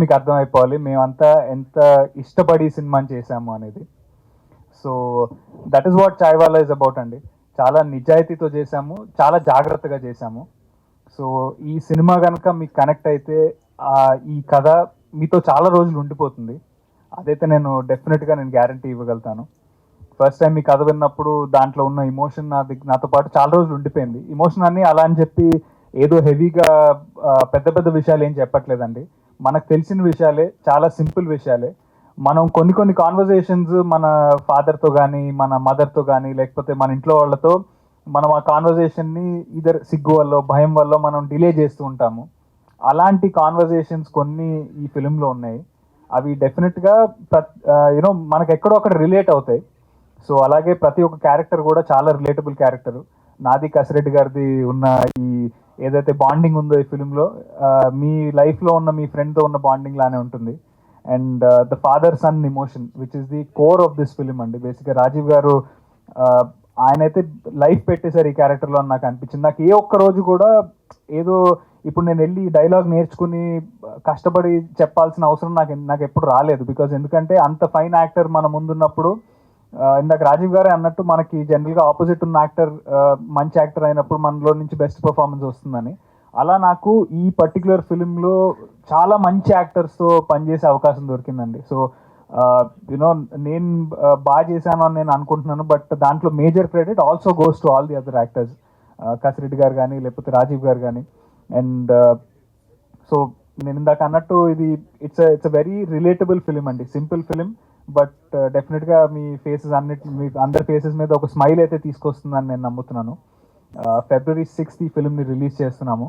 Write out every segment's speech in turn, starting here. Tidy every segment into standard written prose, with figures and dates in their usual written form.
మీకు అర్థమైపోవాలి మేమంతా ఎంత ఇష్టపడి సినిమాని చేసాము అనేది. So that is what Chaiwala is about అండి. చాలా నిజాయితీతో చేసాము, చాలా జాగ్రత్తగా చేసాము. సో ఈ సినిమా కనుక మీకు కనెక్ట్ అయితే ఈ కథ మీతో చాలా రోజులు ఉండిపోతుంది. అదైతే నేను డెఫినెట్గా నేను గ్యారంటీ ఇవ్వగలుగుతాను. ఫస్ట్ టైం మీ కథ విన్నప్పుడు దాంట్లో ఉన్న ఇమోషన్ నాతో పాటు చాలా రోజులు ఉండిపోయింది. ఇమోషన్ అన్ని అలా అని చెప్పి ఏదో హెవీగా పెద్ద పెద్ద విషయాలు ఏం చెప్పట్లేదండి. మనకు తెలిసిన విషయాలే, చాలా సింపుల్ విషయాలే. మనం కొన్ని కొన్ని కాన్వర్జేషన్స్ మన ఫాదర్తో కానీ, మన మదర్తో కానీ, లేకపోతే మన ఇంట్లో వాళ్ళతో మనం ఆ కాన్వర్జేషన్ని ఇదర్ సిగ్గు వల్ల, భయం వల్ల మనం డిలే చేస్తూ ఉంటాము. అలాంటి కాన్వర్జేషన్స్ కొన్ని ఈ ఫిలింలో ఉన్నాయి. అవి డెఫినెట్గా యూనో మనకు ఎక్కడో అక్కడ రిలేట్ అవుతాయి. సో అలాగే ప్రతి ఒక్క క్యారెక్టర్ కూడా చాలా రిలేటబుల్ క్యారెక్టర్. నాది కసిరెడ్డి గారిది ఉన్న ఈ ఏదైతే బాండింగ్ ఉందో ఈ ఫిలింలో, మీ లైఫ్లో ఉన్న మీ ఫ్రెండ్తో ఉన్న బాండింగ్ లానే ఉంటుంది. And the father son emotion which is the core of this film అండి. బేసిక్గా రాజీవ్ గారు ఆయన అయితే లైఫ్ పెట్టేశారు ఈ క్యారెక్టర్లో అని నాకు అనిపించింది. నాకు ఏ ఒక్క రోజు కూడా ఏదో ఇప్పుడు నేను వెళ్ళి డైలాగ్ నేర్చుకుని కష్టపడి చెప్పాల్సిన అవసరం నాకు ఎప్పుడు రాలేదు. బికాజ్ ఎందుకంటే అంత ఫైన్ యాక్టర్ మన ముందున్నప్పుడు, ఇందాక రాజీవ్ గారే అన్నట్టు మనకి జనరల్గా ఆపోజిట్ ఉన్న యాక్టర్ మంచి యాక్టర్ అయినప్పుడు మనలో నుంచి బెస్ట్ పర్ఫార్మెన్స్ వస్తుందని, అలా నాకు ఈ పర్టికులర్ ఫిలింలో చాలా మంచి యాక్టర్స్తో పనిచేసే అవకాశం దొరికిందండి. సో యునో నేను బాగా చేశాను అని నేను అనుకుంటున్నాను. బట్ దాంట్లో major credit also goes to all the other actors, Kasireddy గారు కానీ లేకపోతే రాజీవ్ గారు కానీ. అండ్ సో నేను ఇందాక అన్నట్టు ఇది it's a very relatable film అండి. సింపుల్ ఫిలిం, బట్ డెఫినెట్గా మీ మీ అందరి ఫేసెస్ మీద ఒక స్మైల్ అయితే తీసుకొస్తుందని నేను నమ్ముతున్నాను. February 6th ఈ ఫిలింని రిలీజ్ చేస్తున్నాము.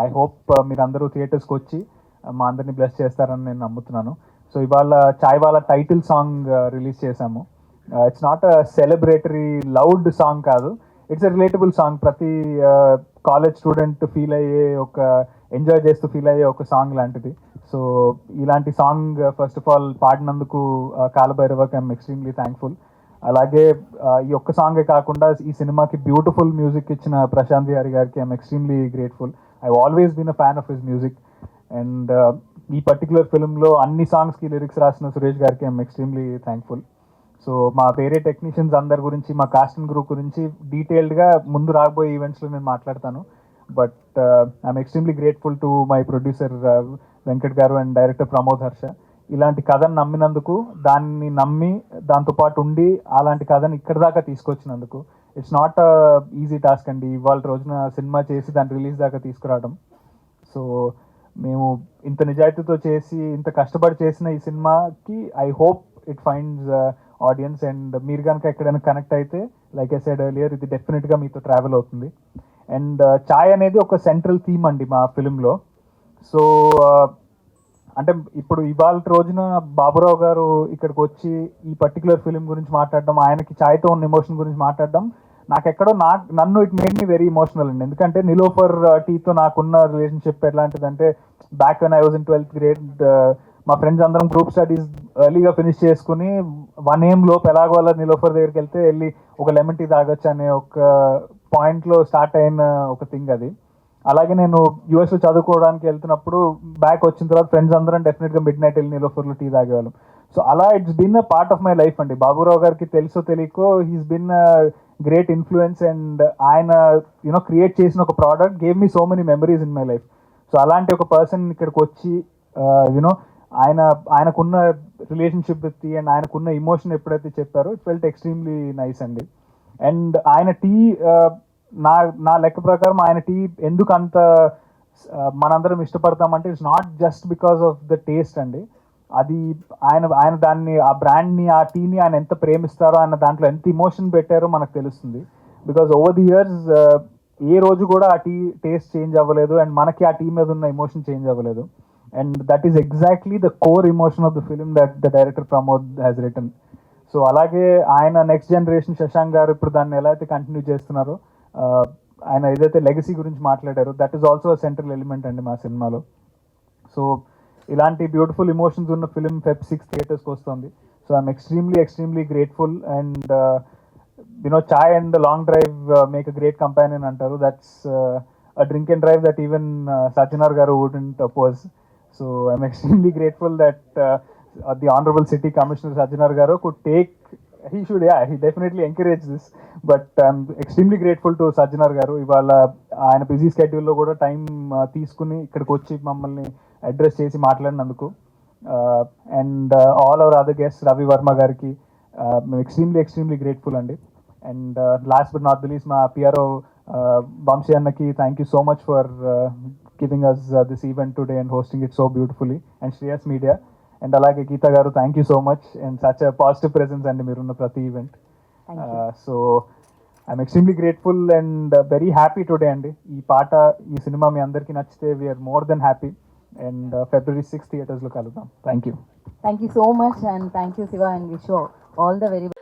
ఐ హోప్ మీరందరూ థియేటర్స్కి వచ్చి మా అందరినీ బ్లెస్ చేస్తారని నేను నమ్ముతున్నాను. సో ఇవాళ చాయ్వాలా టైటిల్ సాంగ్ రిలీజ్ చేశాము. It's not a celebratory loud song కాదు, ఇట్స్ అ రిలేటబుల్ సాంగ్. ప్రతి కాలేజ్ స్టూడెంట్ ఫీల్ అయ్యే ఒక ఎంజాయ్ చేస్తూ ఫీల్ అయ్యే ఒక సాంగ్ లాంటిది. సో ఇలాంటి సాంగ్ ఫస్ట్ ఆఫ్ ఆల్ పాడినందుకు కాలభైరవకి ఐఎమ్ ఎక్స్ట్రీమ్లీ థ్యాంక్ఫుల్. అలాగే ఈ ఒక్క సాంగే కాకుండా ఈ సినిమాకి బ్యూటిఫుల్ మ్యూజిక్ ఇచ్చిన ప్రశాంత్ విహారీ గారికి I'm extremely grateful. I always been a fan of his music. And ఈ పర్టికులర్ ఫిల్మ్లో అన్ని సాంగ్స్కి లిరిక్స్ రాసిన సురేష్ గారికి ఐఎమ్ ఎక్స్ట్రీమ్లీ థ్యాంక్ఫుల్. సో మా వేరే టెక్నీషియన్స్ అందరి గురించి, మా కాస్ట్ అండ్ గ్రూప్ గురించి డీటెయిల్డ్గా ముందు రాబోయే ఈవెంట్స్లో నేను మాట్లాడతాను. But I'm extremely grateful to my producer Venkat గారు అండ్ డైరెక్టర్ ప్రమోద్ హర్ష. ఇలాంటి కథను నమ్మినందుకు, దాన్ని నమ్మి దాంతోపాటు ఉండి అలాంటి కథను ఇక్కడి దాకా తీసుకొచ్చినందుకు. ఇట్స్ నాట్ ఈజీ టాస్క్ అండి ఇవాళ రోజున సినిమా చేసి దాన్ని రిలీజ్ దాకా తీసుకురావడం. సో మేము ఇంత నిజాయితీతో చేసి ఇంత కష్టపడి చేసిన ఈ సినిమాకి I hope it finds audience. And మీరు కనుక ఎక్కడైనా కనెక్ట్ అయితే, లైక్ ఐ సెడ్ ఎర్లియర్, ఇది డెఫినెట్గా మీతో ట్రావెల్ అవుతుంది. అండ్ చాయ్ అనేది ఒక సెంట్రల్ థీమ్ అండి మా ఫిలింలో. సో అంటే ఇప్పుడు ఇవాళ రోజున బాబురావు గారు ఇక్కడికి వచ్చి ఈ పర్టికులర్ ఫిలిం గురించి మాట్లాడడం, ఆయనకి ఛాయ్తో ఉన్న ఎమోషన్ గురించి మాట్లాడడం, నాకెక్కడో నన్ను it made me very emotional అండి. ఎందుకంటే నిలోఫర్ టీతో నాకున్న రిలేషన్షిప్ ఎట్లాంటిదంటే, back when I was in 12th grade, మా ఫ్రెండ్స్ అందరం గ్రూప్ స్టడీస్ ఎర్లీగా ఫినిష్ చేసుకుని 1 AM లోపు ఎలాగోలా నిలోఫర్ దగ్గరికి వెళ్తే వెళ్ళి ఒక లెమన్ టీ తాగొచ్చు అనే ఒక పాయింట్లో స్టార్ట్ అయిన ఒక థింగ్ అది. అలాగే నేను యూఎస్లో చదువుకోవడానికి వెళ్తున్నప్పుడు బ్యాక్ వచ్చిన తర్వాత ఫ్రెండ్స్ అందరం డెఫినెట్గా మిడ్ నైట్ వెళ్ళి నిలోఫర్లో టీ తాగేవాళ్ళం. సో అలా it's been a part of my life అండి. బాబురావు గారికి తెలుసో తెలియకో he's been great influence. And ఆయన యూనో క్రియేట్ చేసిన ఒక product gave me so many memories in my life. So అలాంటి ఒక పర్సన్ ఇక్కడికి వచ్చి యూనో ఆయనకున్న రిలేషన్షిప్ విత్ టీ అండ్ ఆయనకున్న ఇమోషన్ ఎప్పుడైతే చెప్పారో, ఇట్ ఫెల్ట్ ఎక్స్ట్రీమ్లీ నైస్ అండి. అండ్ ఆయన టీ నా నా లెక్క ప్రకారం ఆయన టీ ఎందుకు అంత మనందరం ఇష్టపడతామంటే, it's not just because of the taste అండి. అది ఆయన దాన్ని, ఆ బ్రాండ్ని, ఆ టీని ఆయన ఎంత ప్రేమిస్తారో, ఆయన దాంట్లో ఎంత ఇమోషన్ పెట్టారో మనకు తెలుస్తుంది. బికాజ్ ఓవర్ ది ఇయర్స్ ఏ రోజు కూడా ఆ టీ టేస్ట్ చేంజ్ అవ్వలేదు, అండ్ మనకి ఆ టీ మీద ఉన్న ఎమోషన్ చేంజ్ అవ్వలేదు. And that is exactly the core emotion of the film that the director Pramod has written. So అలాగే ఆయన నెక్స్ట్ జనరేషన్ శశాంక్ గారు ఇప్పుడు దాన్ని ఎలా అయితే కంటిన్యూ చేస్తున్నారో, ఆయన ఏదైతే లెగసీ గురించి మాట్లాడారో, that is also central element అండి మా సినిమాలో. సో ఇలాంటి బ్యూటిఫుల్ ఇమోషన్స్ ఉన్న ఫిలిం Feb 6 థియేటర్స్కి వస్తుంది. So I'm extremely grateful. And you know chai and long drive make a great companion అంటారు. That's a drink and drive that even Sajjanar గారు wouldn't oppose. So I'm extremely grateful that the honourable city commissioner Sajjanar గారు could take, he should, yeah, he definitely encourage this, but I'm extremely grateful to Sajjanar గారు. ఇవాళ ఆయన busy స్కెడ్యూల్లో కూడా time తీసుకుని ఇక్కడికి వచ్చి మమ్మల్ని అడ్రస్ చేసి మాట్లాడినందుకు, and all our other guest Ravi Varma గారికి మేము ఎక్స్ట్రీమ్లీ గ్రేట్ఫుల్ అండి. And last but not the least మా పిఆర్ఓ వంశీ అన్నకి thank you so much for giving us this event today and hosting it so beautifully, and Shreyas media. And అలాగే గీత గారు thank you so much, and such a positive presence అండి మీరున్న ప్రతి event. So I'm extremely grateful and very happy today అండి. ఈ పాట, ఈ సినిమా మీ అందరికీ నచ్చితే we're more than happy. And February 6th థియేటర్స్లో కలుద్దాం. Thank you. Thank you so much, and thank you, Siva, and wish you all the very best.